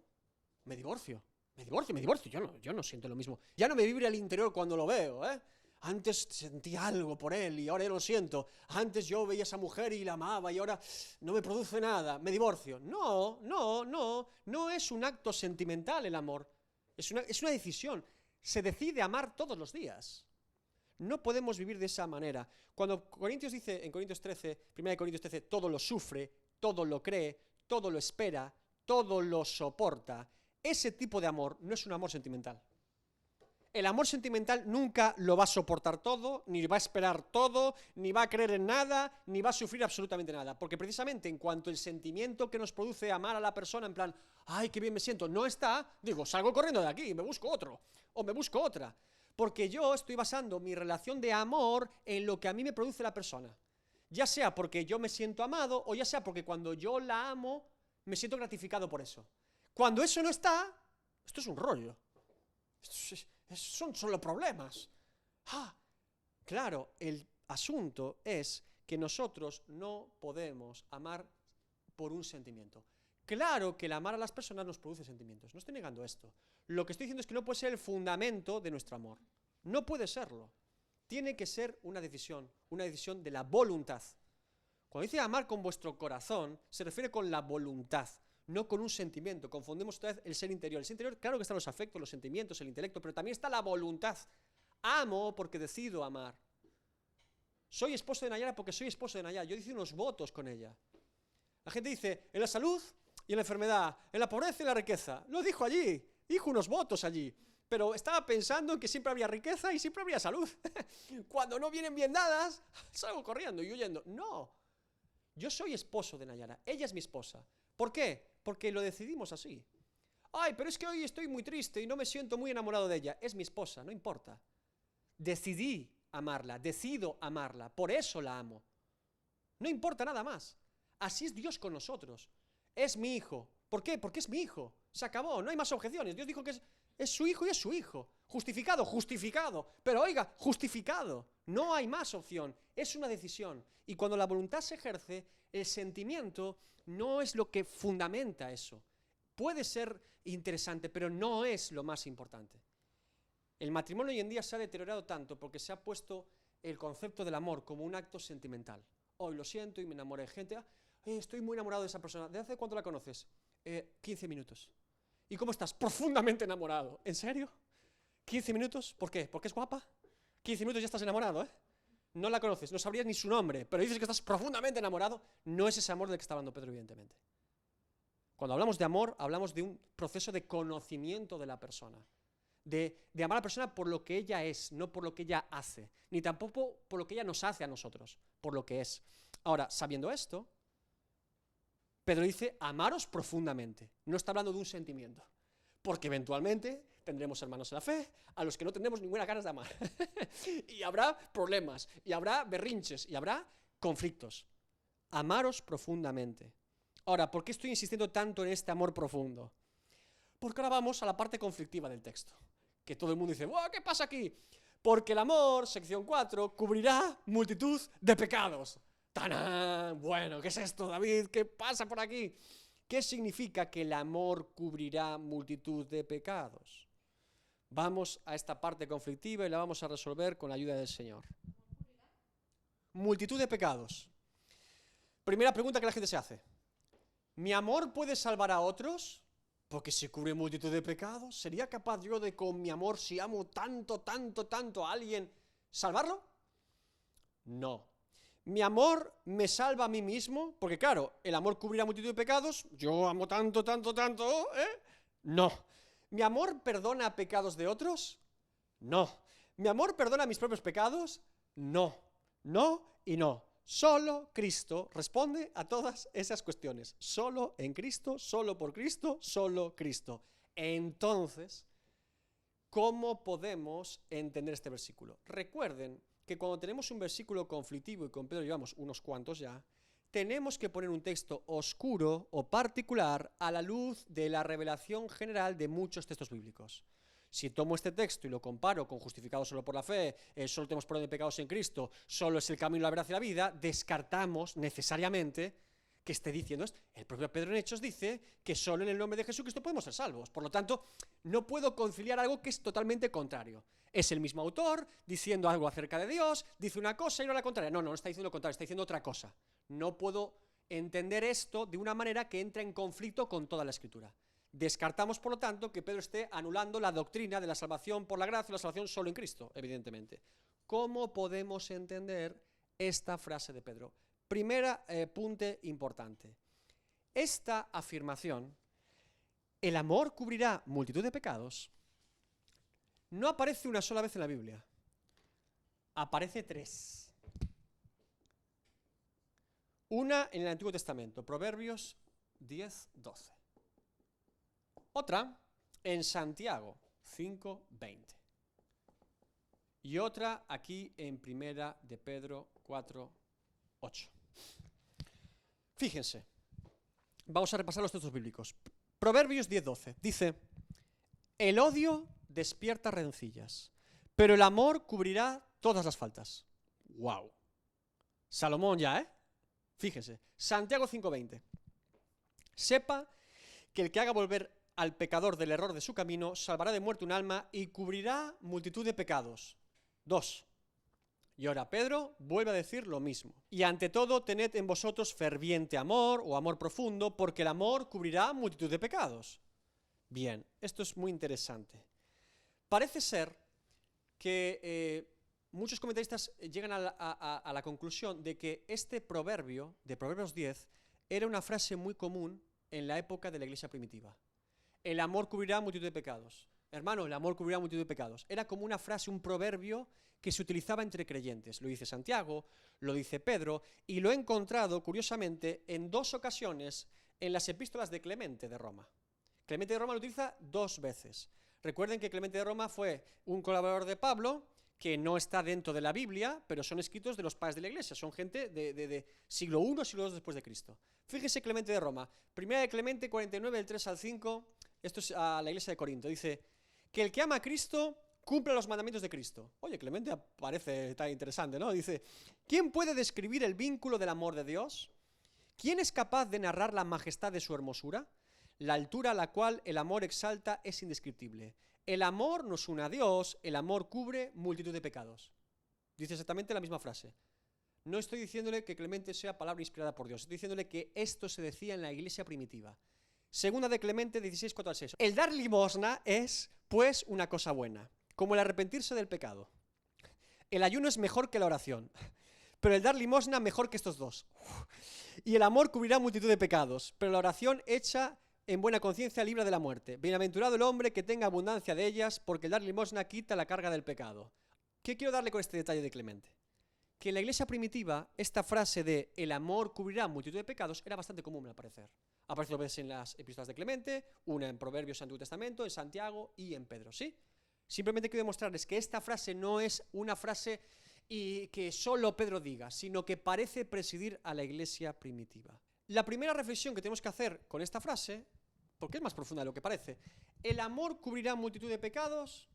me divorcio. Yo no siento lo mismo. Ya no me vibra el interior cuando lo veo, Antes sentí algo por él y ahora ya lo siento. Antes yo veía a esa mujer y la amaba y ahora no me produce nada. Me divorcio. No es un acto sentimental el amor. Es una decisión. Se decide amar todos los días. No podemos vivir de esa manera. Cuando Corintios dice, en Corintios 13, 1 Corintios 13, todo lo sufre, todo lo cree, todo lo espera, todo lo soporta, ese tipo de amor no es un amor sentimental. El amor sentimental nunca lo va a soportar todo, ni va a esperar todo, ni va a creer en nada, ni va a sufrir absolutamente nada. Porque precisamente en cuanto el sentimiento que nos produce amar a la persona, en plan, ay, qué bien me siento, no está, digo, salgo corriendo de aquí, me busco otro, o me busco otra. Porque yo estoy basando mi relación de amor en lo que a mí me produce la persona. Ya sea porque yo me siento amado, o ya sea porque cuando yo la amo, me siento gratificado por eso. Cuando eso no está, esto es un rollo. Son solo problemas. Claro, el asunto es que nosotros no podemos amar por un sentimiento. Claro que el amar a las personas nos produce sentimientos, no estoy negando esto. Lo que estoy diciendo es que no puede ser el fundamento de nuestro amor. No puede serlo. Tiene que ser una decisión de la voluntad. Cuando dice amar con vuestro corazón, se refiere con la voluntad, no con un sentimiento. Confundimos otra vez el ser interior. El ser interior, claro que están los afectos, los sentimientos, el intelecto, pero también está la voluntad. Amo porque decido amar. Soy esposo de Nayara porque soy esposo de Nayara. Yo hice unos votos con ella. La gente dice, en la salud y en la enfermedad, en la pobreza y la riqueza. Lo dijo allí, dijo unos votos allí. Pero estaba pensando en que siempre habría riqueza y siempre habría salud. Cuando no vienen bien dadas, salgo corriendo y huyendo. No, yo soy esposo de Nayara, ella es mi esposa. ¿Por qué? Porque lo decidimos así. Ay, pero es que hoy estoy muy triste y no me siento muy enamorado de ella. Es mi esposa, no importa. Decidí amarla, decido amarla, por eso la amo. No importa nada más. Así es Dios con nosotros. Es mi hijo. ¿Por qué? Porque es mi hijo. Se acabó, no hay más objeciones. Dios dijo que es su hijo y es su hijo. Justificado, justificado. Pero oiga, justificado. No hay más opción. Es una decisión. Y cuando la voluntad se ejerce, el sentimiento no es lo que fundamenta eso. Puede ser interesante, pero no es lo más importante. El matrimonio hoy en día se ha deteriorado tanto porque se ha puesto el concepto del amor como un acto sentimental. Hoy lo siento y me enamoré de gente. Estoy muy enamorado de esa persona. ¿De hace cuánto la conoces? 15 minutos. ¿Y cómo estás? Profundamente enamorado. ¿En serio? ¿15 minutos? ¿Por qué? ¿Porque es guapa? 15 minutos ya estás enamorado, no la conoces, no sabrías ni su nombre, pero dices que estás profundamente enamorado, no es ese amor del que está hablando Pedro, evidentemente. Cuando hablamos de amor, hablamos de un proceso de conocimiento de la persona, de amar a la persona por lo que ella es, no por lo que ella hace, ni tampoco por lo que ella nos hace a nosotros, por lo que es. Ahora, sabiendo esto, Pedro dice, amaros profundamente, no está hablando de un sentimiento, porque eventualmente tendremos hermanos en la fe a los que no tendremos ninguna ganas de amar. Y habrá problemas, y habrá berrinches, y habrá conflictos. Amaros profundamente. Ahora, ¿por qué estoy insistiendo tanto en este amor profundo? Porque ahora vamos a la parte conflictiva del texto, que todo el mundo dice, ¡wow! ¿Qué pasa aquí? Porque el amor, sección 4, cubrirá multitud de pecados. ¡Tanán! Bueno, ¿qué es esto, David? ¿Qué pasa por aquí? ¿Qué significa que el amor cubrirá multitud de pecados? Vamos a esta parte conflictiva y la vamos a resolver con la ayuda del Señor. Multitud de pecados. Primera pregunta que la gente se hace. ¿Mi amor puede salvar a otros? Porque si cubre multitud de pecados, ¿sería capaz yo de con mi amor, si amo tanto, tanto, tanto a alguien, salvarlo? No. ¿Mi amor me salva a mí mismo? Porque claro, el amor cubrirá multitud de pecados, yo amo tanto, tanto, tanto, ¿eh? No. ¿Mi amor perdona pecados de otros? No. ¿Mi amor perdona mis propios pecados? No. No y no. Solo Cristo responde a todas esas cuestiones. Solo en Cristo, solo por Cristo, solo Cristo. Entonces, ¿cómo podemos entender este versículo? Recuerden que cuando tenemos un versículo conflictivo, y con Pedro llevamos unos cuantos ya, tenemos que poner un texto oscuro o particular a la luz de la revelación general de muchos textos bíblicos. Si tomo este texto y lo comparo con justificado solo por la fe, solo tenemos perdón de pecados en Cristo, solo es el camino, la verdad y la vida, descartamos necesariamente que esté diciendo esto. El propio Pedro en Hechos dice que solo en el nombre de Jesucristo podemos ser salvos. Por lo tanto, no puedo conciliar algo que es totalmente contrario. Es el mismo autor diciendo algo acerca de Dios, dice una cosa y no la contraria. No está diciendo lo contrario, está diciendo otra cosa. No puedo entender esto de una manera que entra en conflicto con toda la Escritura. Descartamos, por lo tanto, que Pedro esté anulando la doctrina de la salvación por la gracia y la salvación solo en Cristo, evidentemente. ¿Cómo podemos entender esta frase de Pedro? Primera punte importante. Esta afirmación, el amor cubrirá multitud de pecados, no aparece una sola vez en la Biblia. Aparece 3. Una en el Antiguo Testamento, Proverbios 10:12. Otra en Santiago 5:20. Y otra aquí en Primera de Pedro 4:8. Fíjense, vamos a repasar los textos bíblicos. Proverbios 10:12 dice, el odio despierta rencillas, pero el amor cubrirá todas las faltas. ¡Wow! Salomón ya, ¿eh? Fíjense, Santiago 5:20. Sepa que el que haga volver al pecador del error de su camino salvará de muerte un alma y cubrirá multitud de pecados. 2. Y ahora Pedro vuelve a decir lo mismo. Y ante todo, tened en vosotros ferviente amor o amor profundo, porque el amor cubrirá multitud de pecados. Bien, esto es muy interesante. Parece ser que muchos comentaristas llegan a la conclusión de que este proverbio, de Proverbios 10, era una frase muy común en la época de la iglesia primitiva. El amor cubrirá multitud de pecados. Hermano, el amor cubrirá multitud de pecados. Era como una frase, un proverbio que se utilizaba entre creyentes. Lo dice Santiago, lo dice Pedro, y lo he encontrado, curiosamente, en 2 ocasiones en las epístolas de Clemente de Roma. Clemente de Roma lo utiliza 2 veces. Recuerden que Clemente de Roma fue un colaborador de Pablo, que no está dentro de la Biblia, pero son escritos de los padres de la iglesia, son gente de siglo I, siglo II después de Cristo. Fíjese Clemente de Roma, primera de Clemente 49, del 3 al 5, esto es a la iglesia de Corinto, dice que el que ama a Cristo cumpla los mandamientos de Cristo. Oye, Clemente parece tan interesante, ¿no? Dice, ¿quién puede describir el vínculo del amor de Dios? ¿Quién es capaz de narrar la majestad de su hermosura? La altura a la cual el amor exalta es indescriptible. El amor nos une a Dios, el amor cubre multitud de pecados. Dice exactamente la misma frase. No estoy diciéndole que Clemente sea palabra inspirada por Dios, estoy diciéndole que esto se decía en la iglesia primitiva. Segunda de Clemente 16, 4 al 6. El dar limosna es, pues, una cosa buena, como el arrepentirse del pecado. El ayuno es mejor que la oración, pero el dar limosna mejor que estos dos. Y el amor cubrirá multitud de pecados, pero la oración hecha en buena conciencia libra de la muerte. Bienaventurado el hombre que tenga abundancia de ellas, porque el dar limosna quita la carga del pecado. ¿Qué quiero darle con este detalle de Clemente? Que en la iglesia primitiva esta frase de el amor cubrirá multitud de pecados era bastante común, al parecer. Aparece dos veces en las epístolas de Clemente, una en Proverbios, Antiguo Testamento, en Santiago y en Pedro, ¿sí? Simplemente quiero demostrarles que esta frase no es una frase que solo Pedro diga, sino que parece presidir a la iglesia primitiva. La primera reflexión que tenemos que hacer con esta frase, porque es más profunda de lo que parece, ¿el amor cubrirá multitud de pecados?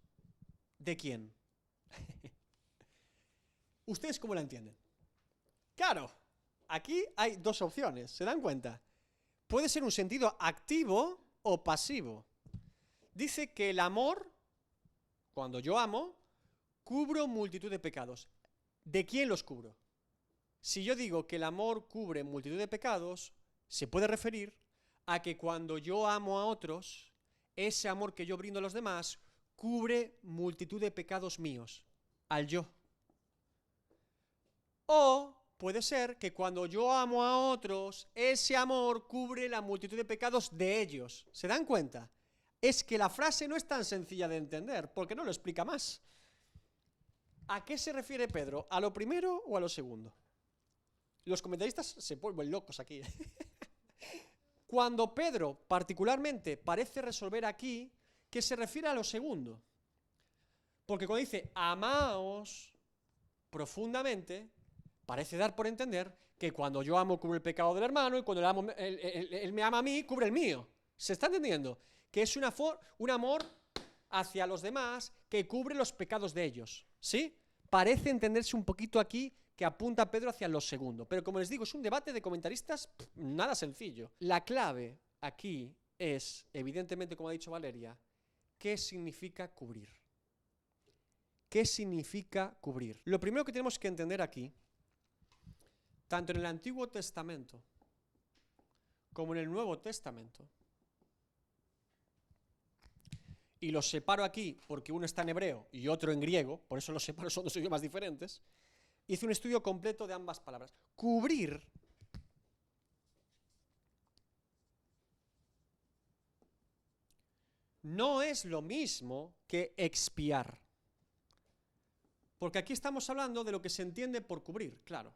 ¿De quién? ¿Ustedes cómo la entienden? Claro, aquí hay dos opciones, ¿se dan cuenta? Puede ser un sentido activo o pasivo. Dice que el amor, cuando yo amo, cubro multitud de pecados. ¿De quién los cubro? Si yo digo que el amor cubre multitud de pecados, se puede referir a que cuando yo amo a otros, ese amor que yo brindo a los demás cubre multitud de pecados míos, al yo. O puede ser que cuando yo amo a otros, ese amor cubre la multitud de pecados de ellos. ¿Se dan cuenta? Es que la frase no es tan sencilla de entender, porque no lo explica más. ¿A qué se refiere Pedro? ¿A lo primero o a lo segundo? Los comentaristas se vuelven locos aquí. Cuando Pedro particularmente parece resolver aquí que se refiere a lo segundo. Porque cuando dice amaos profundamente, parece dar por entender que cuando yo amo cubre el pecado del hermano y cuando él me ama a mí, cubre el mío. ¿Se está entendiendo? Que es un amor hacia los demás que cubre los pecados de ellos. ¿Sí? Parece entenderse un poquito aquí que apunta Pedro hacia lo segundo. Pero como les digo, es un debate de comentaristas nada sencillo. La clave aquí es, evidentemente, como ha dicho Valeria, ¿qué significa cubrir? ¿Qué significa cubrir? Lo primero que tenemos que entender aquí, tanto en el Antiguo Testamento como en el Nuevo Testamento, y los separo aquí porque uno está en hebreo y otro en griego, por eso los separo, son dos idiomas diferentes, hice un estudio completo de ambas palabras. Cubrir no es lo mismo que expiar. Porque aquí estamos hablando de lo que se entiende por cubrir, claro.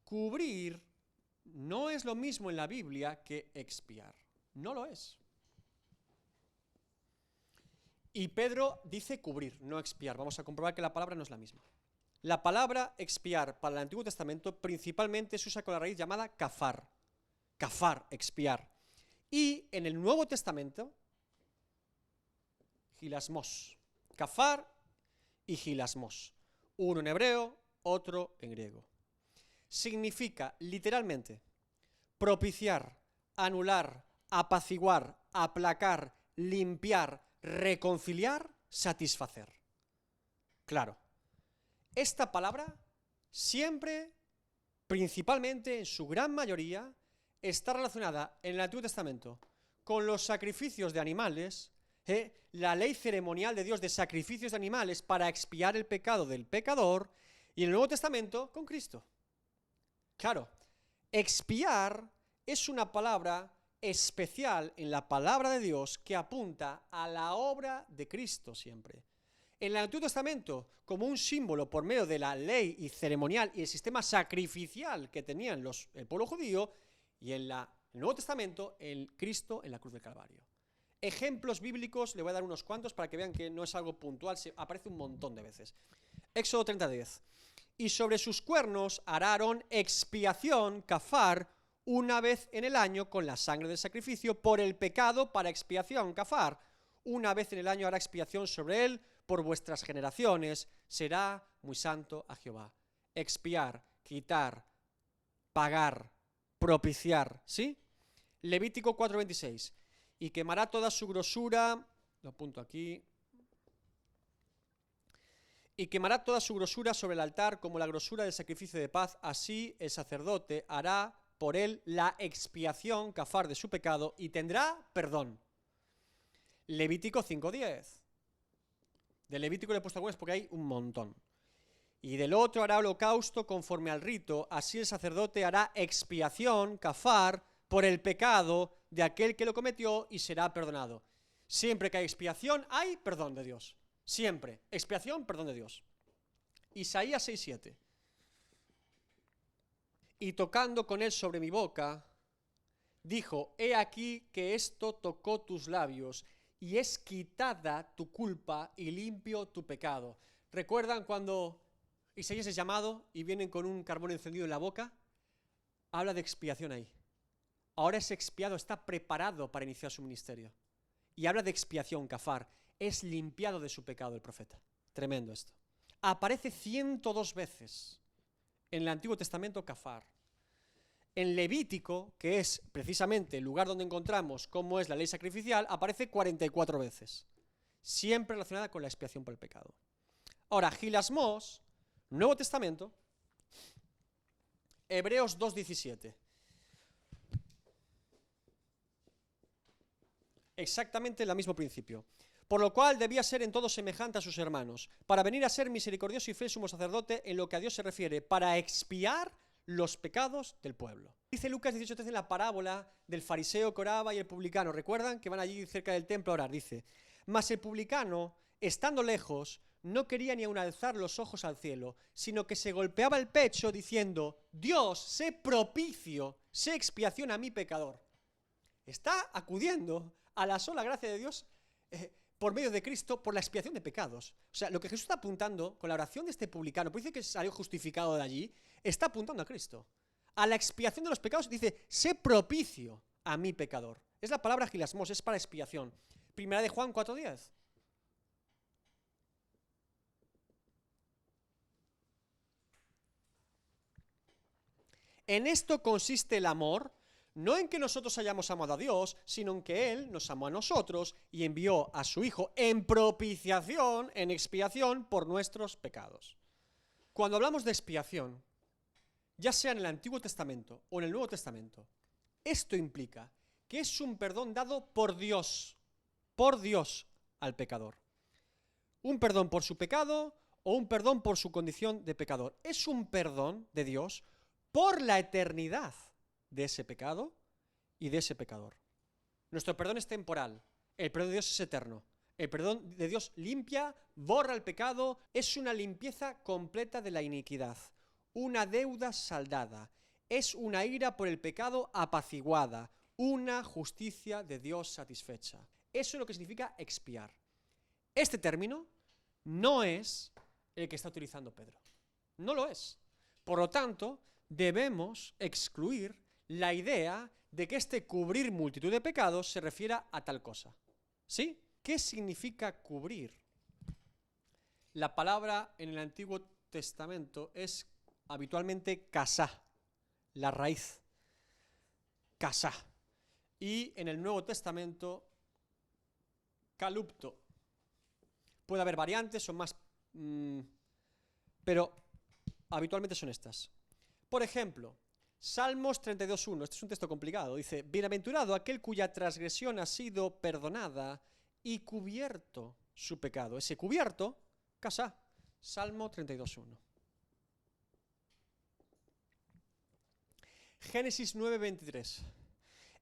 Cubrir no es lo mismo en la Biblia que expiar. No lo es. Y Pedro dice cubrir, no expiar. Vamos a comprobar que la palabra no es la misma. La palabra expiar para el Antiguo Testamento principalmente se usa con la raíz llamada kafar. Kafar, expiar. Y en el Nuevo Testamento, hilasmos. Kafar y hilasmos. Uno en hebreo, otro en griego. Significa literalmente propiciar, anular, apaciguar, aplacar, limpiar, reconciliar, satisfacer. Claro, esta palabra siempre, principalmente en su gran mayoría, está relacionada en el Antiguo Testamento con los sacrificios de animales, la ley ceremonial de Dios de sacrificios de animales para expiar el pecado del pecador, y en el Nuevo Testamento con Cristo. Claro, expiar es una palabra especial en la palabra de Dios que apunta a la obra de Cristo siempre. En el Antiguo Testamento, como un símbolo por medio de la ley y ceremonial y el sistema sacrificial que tenían el pueblo judío, y en el Nuevo Testamento, el Cristo en la cruz del Calvario. Ejemplos bíblicos, le voy a dar unos cuantos para que vean que no es algo puntual, aparece un montón de veces. Éxodo 30:10. Y sobre sus cuernos hará Aarón expiación, kafar, una vez en el año con la sangre del sacrificio por el pecado para expiación, kafar. Una vez en el año hará expiación sobre él por vuestras generaciones, será muy santo a Jehová. Expiar, quitar, pagar, propiciar, ¿sí? Levítico 4:26. Y quemará toda su grosura, lo apunto aquí, y quemará toda su grosura sobre el altar como la grosura del sacrificio de paz, así el sacerdote hará por él la expiación, kafar, de su pecado, y tendrá perdón. Levítico 5:10. Del Levítico le he puesto algunas porque hay un montón. Y del otro hará holocausto conforme al rito, así el sacerdote hará expiación, kafar, por el pecado de aquel que lo cometió y será perdonado. Siempre que hay expiación, hay perdón de Dios. Siempre. Expiación, perdón de Dios. Isaías 6:7. Y tocando con él sobre mi boca, dijo, he aquí que esto tocó tus labios, y es quitada tu culpa y limpio tu pecado. ¿Recuerdan cuando Isaías es llamado y vienen con un carbón encendido en la boca? Habla de expiación ahí. Ahora ese expiado está preparado para iniciar su ministerio. Y habla de expiación, kafar. Es limpiado de su pecado el profeta. Tremendo esto. Aparece 102 veces en el Antiguo Testamento kafar. En Levítico, que es precisamente el lugar donde encontramos cómo es la ley sacrificial, aparece 44 veces. Siempre relacionada con la expiación por el pecado. Ahora, Gilasmos, Nuevo Testamento, Hebreos 2:17. Exactamente el mismo principio. Por lo cual debía ser en todo semejante a sus hermanos, para venir a ser misericordioso y fiel sumo sacerdote en lo que a Dios se refiere, para expiar los pecados del pueblo. Dice Lucas 18:13 en la parábola del fariseo que oraba y el publicano. ¿Recuerdan que van allí cerca del templo a orar? Dice, mas el publicano, estando lejos, no quería ni aun alzar los ojos al cielo, sino que se golpeaba el pecho diciendo, Dios, sé propicio, sé expiación a mi pecador. Está acudiendo a la sola gracia de Dios por medio de Cristo, por la expiación de pecados. O sea, lo que Jesús está apuntando con la oración de este publicano, pues dice que salió justificado de allí, está apuntando a Cristo. A la expiación de los pecados dice, sé propicio a mi pecador. Es la palabra gilasmos, es para expiación. Primera de Juan 4:10. En esto consiste el amor, no en que nosotros hayamos amado a Dios, sino en que Él nos amó a nosotros y envió a su Hijo en propiciación, en expiación por nuestros pecados. Cuando hablamos de expiación, ya sea en el Antiguo Testamento o en el Nuevo Testamento, esto implica que es un perdón dado por Dios al pecador. Un perdón por su pecado o un perdón por su condición de pecador. Es un perdón de Dios por la eternidad de ese pecado y de ese pecador. Nuestro perdón es temporal, el perdón de Dios es eterno. El perdón de Dios limpia, borra el pecado, es una limpieza completa de la iniquidad, una deuda saldada, es una ira por el pecado apaciguada, una justicia de Dios satisfecha. Eso es lo que significa expiar. Este término no es el que está utilizando Pedro. No lo es. Por lo tanto, debemos excluir la idea de que este cubrir multitud de pecados se refiera a tal cosa. ¿Sí? ¿Qué significa cubrir? La palabra en el Antiguo Testamento es habitualmente kasá, la raíz, kasá. Y en el Nuevo Testamento, kalupto. Puede haber variantes, son más, pero habitualmente son estas. Por ejemplo, Salmos 32:1, este es un texto complicado, dice, bienaventurado aquel cuya transgresión ha sido perdonada y cubierto su pecado. Ese cubierto, kasá, Salmo 32:1. Génesis 9:23.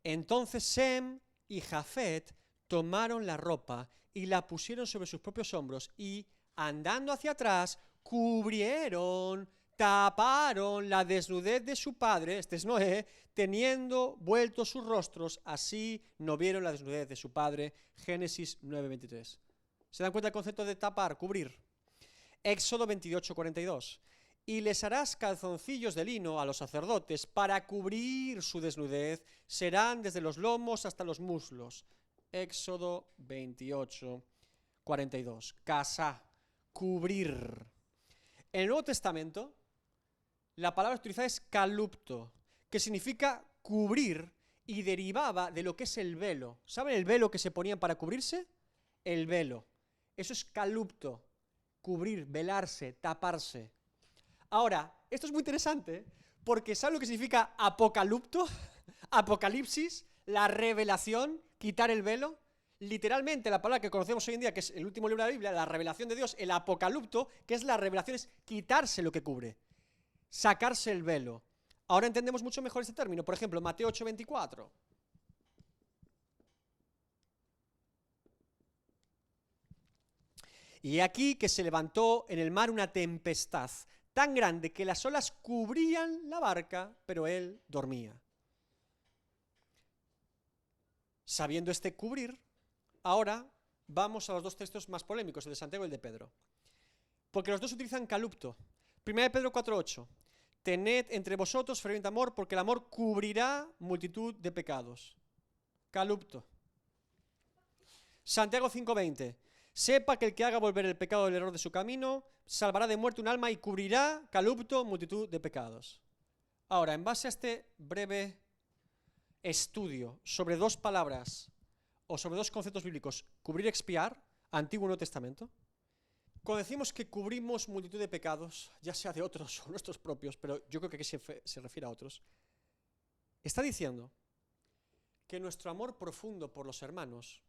Entonces Sem y Jafet tomaron la ropa y la pusieron sobre sus propios hombros y, andando hacia atrás, cubrieron, taparon la desnudez de su padre, este es Noé, teniendo vueltos sus rostros, así no vieron la desnudez de su padre. Génesis 9:23. ¿Se dan cuenta del concepto de tapar, cubrir? Éxodo 28:42. Y les harás calzoncillos de lino a los sacerdotes para cubrir su desnudez, serán desde los lomos hasta los muslos. Éxodo 28:42. Kasá, cubrir. En el Nuevo Testamento, la palabra utilizada es kalupto, que significa cubrir y derivaba de lo que es el velo. ¿Saben el velo que se ponían para cubrirse? El velo. Eso es kalupto, cubrir, velarse, taparse. Ahora, esto es muy interesante porque ¿saben lo que significa apocalupto? Apocalipsis, la revelación, quitar el velo. Literalmente, la palabra que conocemos hoy en día, que es el último libro de la Biblia, la revelación de Dios, el apocalipto, que es la revelación, es quitarse lo que cubre, sacarse el velo. Ahora entendemos mucho mejor este término. Por ejemplo, Mateo 8:24. Y he aquí que se levantó en el mar una tempestad tan grande que las olas cubrían la barca, pero él dormía. Sabiendo este cubrir, ahora vamos a los dos textos más polémicos, el de Santiago y el de Pedro. Porque los dos utilizan calupto. 1 Pedro 4:8. Tened entre vosotros ferviente amor, porque el amor cubrirá multitud de pecados. Calupto. Santiago 5:20. Sepa que el que haga volver el pecado del error de su camino, salvará de muerte un alma y cubrirá, calupto, multitud de pecados. Ahora, en base a este breve estudio sobre dos palabras o sobre dos conceptos bíblicos, cubrir y expiar, Antiguo y Nuevo Testamento, cuando decimos que cubrimos multitud de pecados, ya sea de otros o nuestros propios, pero yo creo que aquí se refiere a otros, está diciendo que nuestro amor profundo por los hermanos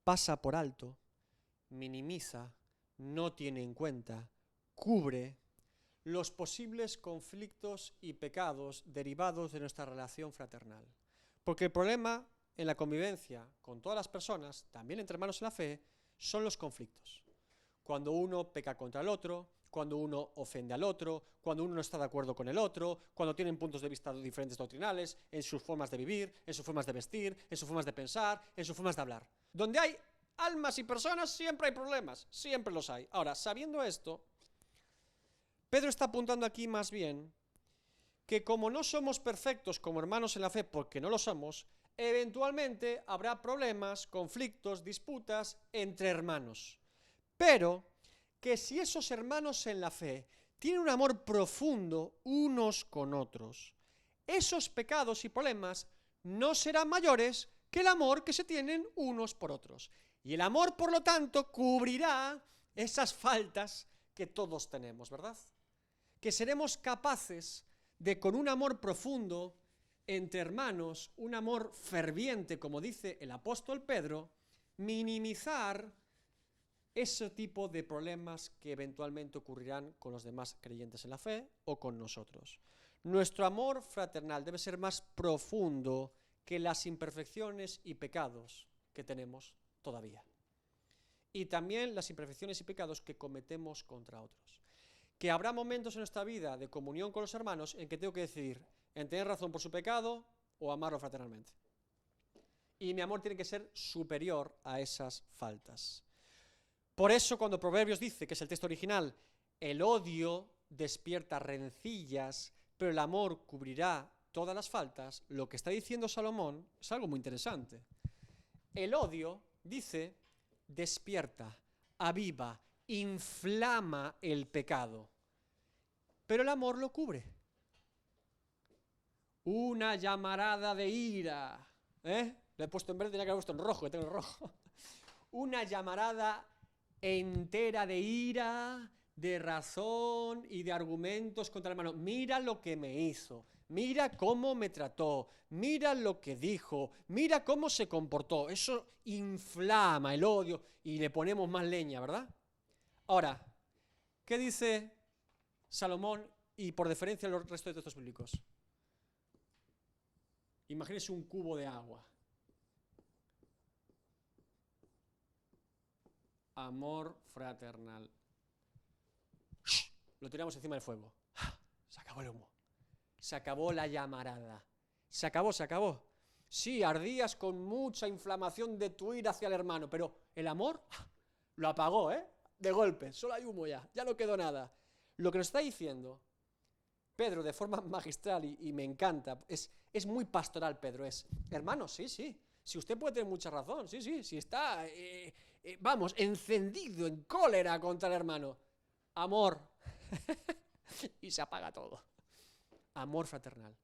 pasa por alto, minimiza, no tiene en cuenta, cubre los posibles conflictos y pecados derivados de nuestra relación fraternal. Porque el problema en la convivencia con todas las personas, también entre hermanos en la fe, son los conflictos. Cuando uno peca contra el otro, cuando uno ofende al otro, cuando uno no está de acuerdo con el otro, cuando tienen puntos de vista diferentes doctrinales, en sus formas de vivir, en sus formas de vestir, en sus formas de pensar, en sus formas de hablar. Donde hay almas y personas siempre hay problemas, siempre los hay. Ahora, sabiendo esto, Pedro está apuntando aquí más bien que como no somos perfectos como hermanos en la fe, porque no lo somos, eventualmente habrá problemas, conflictos, disputas entre hermanos. Pero que si esos hermanos en la fe tienen un amor profundo unos con otros, esos pecados y problemas no serán mayores que el amor que se tienen unos por otros. Y el amor, por lo tanto, cubrirá esas faltas que todos tenemos, ¿verdad? Que seremos capaces de, con un amor profundo entre hermanos, un amor ferviente, como dice el apóstol Pedro, minimizar ese tipo de problemas que eventualmente ocurrirán con los demás creyentes en la fe o con nosotros. Nuestro amor fraternal debe ser más profundo que las imperfecciones y pecados que tenemos todavía. Y también las imperfecciones y pecados que cometemos contra otros. Que habrá momentos en nuestra vida de comunión con los hermanos en que tengo que decidir en tener razón por su pecado o amarlo fraternalmente. Y mi amor tiene que ser superior a esas faltas. Por eso cuando Proverbios dice, que es el texto original, el odio despierta rencillas, pero el amor cubrirá todas las faltas, lo que está diciendo Salomón es algo muy interesante. El odio, dice, despierta, aviva, inflama el pecado, pero el amor lo cubre. Una llamarada de ira, le he puesto en verde, tenía que haber puesto en rojo, que tengo el rojo. Una llamarada entera de ira, de razón y de argumentos contra el hermano. Mira lo que me hizo, mira cómo me trató, mira lo que dijo, mira cómo se comportó. Eso inflama el odio y le ponemos más leña, ¿verdad? Ahora, ¿qué dice Salomón y por deferencia los restos de textos bíblicos? Imagínense un cubo de agua. Amor fraternal. Lo tiramos encima del fuego. Se acabó el humo. Se acabó la llamarada. Se acabó. Sí, ardías con mucha inflamación de tu ira hacia el hermano, pero el amor lo apagó, de golpe. Solo hay humo ya no quedó nada. Lo que nos está diciendo Pedro de forma magistral y me encanta, es muy pastoral Pedro, hermano, sí, si usted puede tener mucha razón, sí, si está, encendido en cólera contra el hermano, amor, y se apaga todo, amor fraternal,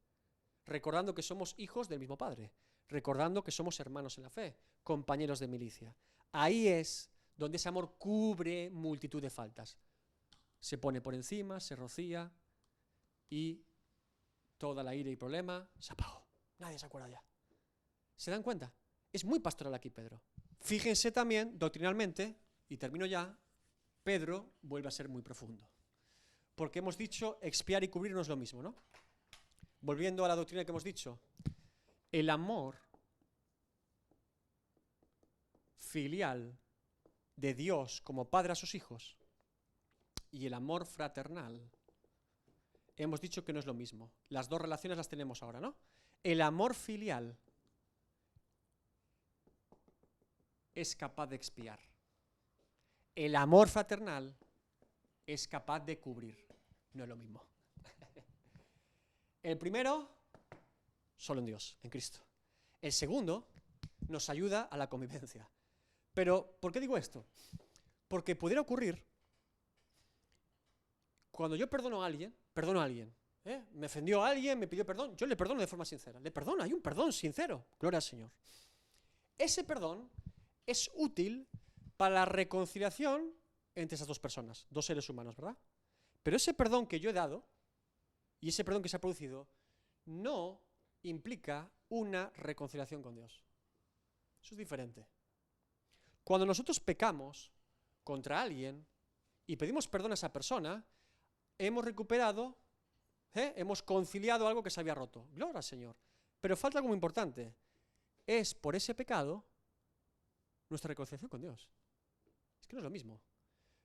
recordando que somos hijos del mismo Padre, recordando que somos hermanos en la fe, compañeros de milicia, ahí es donde ese amor cubre multitud de faltas, se pone por encima, se rocía, y toda la ira y problema se apagó. Nadie se acuerda ya. ¿Se dan cuenta? Es muy pastoral aquí Pedro. Fíjense también, doctrinalmente, y termino ya, Pedro vuelve a ser muy profundo. Porque hemos dicho expiar y cubrir no es lo mismo, ¿no? Volviendo a la doctrina que hemos dicho, el amor filial de Dios como padre a sus hijos y el amor fraternal, hemos dicho que no es lo mismo. Las dos relaciones las tenemos ahora, ¿no? El amor filial es capaz de expiar. El amor fraternal es capaz de cubrir. No es lo mismo. El primero, solo en Dios, en Cristo. El segundo, nos ayuda a la convivencia. Pero, ¿por qué digo esto? Porque pudiera ocurrir, cuando yo perdono a alguien, me ofendió a alguien, me pidió perdón, yo le perdono de forma sincera. Le perdono, hay un perdón sincero. Gloria al Señor. Ese perdón es útil para la reconciliación entre esas dos personas, dos seres humanos, ¿verdad? Pero ese perdón que yo he dado y ese perdón que se ha producido no implica una reconciliación con Dios. Eso es diferente. Cuando nosotros pecamos contra alguien y pedimos perdón a esa persona, hemos recuperado, hemos conciliado algo que se había roto. Gloria al Señor. Pero falta algo muy importante. Es por ese pecado nuestra reconciliación con Dios. Es que no es lo mismo.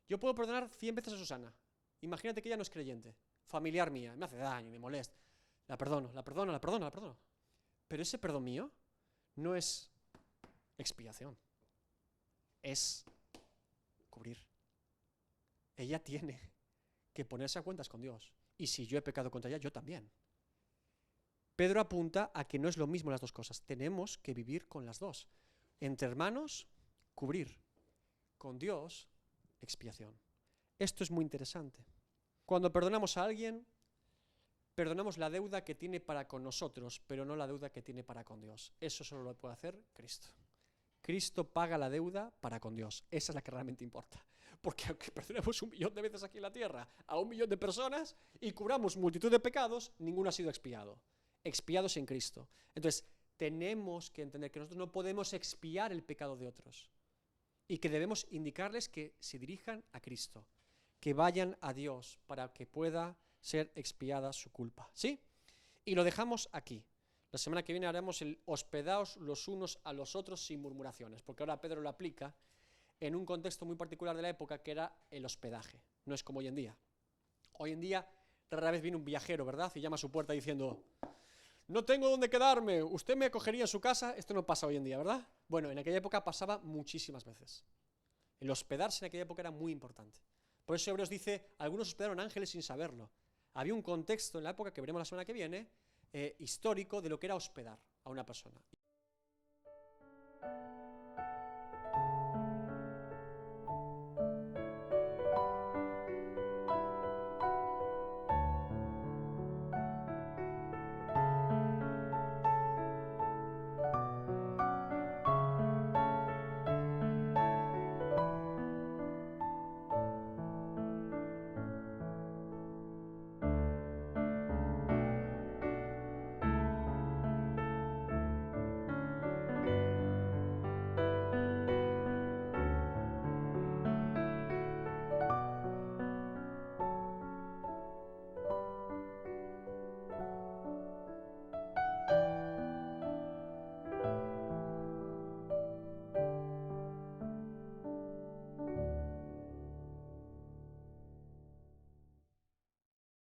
Yo puedo perdonar 100 veces a Susana. Imagínate que ella no es creyente, familiar mía, me hace daño, me molesta. La perdono. Pero ese perdón mío no es expiación, es cubrir. Ella tiene que ponerse a cuentas con Dios. Y si yo he pecado contra ella, yo también. Pedro apunta a que no es lo mismo las dos cosas. Tenemos que vivir con las dos. Entre hermanos, cubrir. Con Dios, expiación. Esto es muy interesante. Cuando perdonamos a alguien, perdonamos la deuda que tiene para con nosotros, pero no la deuda que tiene para con Dios. Eso solo lo puede hacer Cristo. Cristo paga la deuda para con Dios. Esa es la que realmente importa. Porque aunque perdonemos 1 millón de veces aquí en la tierra a 1 millón de personas y cubramos multitud de pecados, ninguno ha sido expiado. Expiados en Cristo. Entonces, tenemos que entender que nosotros no podemos expiar el pecado de otros y que debemos indicarles que se dirijan a Cristo, que vayan a Dios para que pueda ser expiada su culpa. ¿Sí? Y lo dejamos aquí. La semana que viene haremos el hospedaos los unos a los otros sin murmuraciones, porque ahora Pedro lo aplica en un contexto muy particular de la época que era el hospedaje. No es como hoy en día. Hoy en día rara vez viene un viajero, ¿verdad? Y llama a su puerta diciendo: no tengo dónde quedarme, ¿usted me acogería en su casa? Esto no pasa hoy en día, ¿verdad? Bueno, en aquella época pasaba muchísimas veces. El hospedarse en aquella época era muy importante. Por eso Hebreos dice, algunos hospedaron ángeles sin saberlo. Había un contexto en la época, que veremos la semana que viene, histórico, de lo que era hospedar a una persona.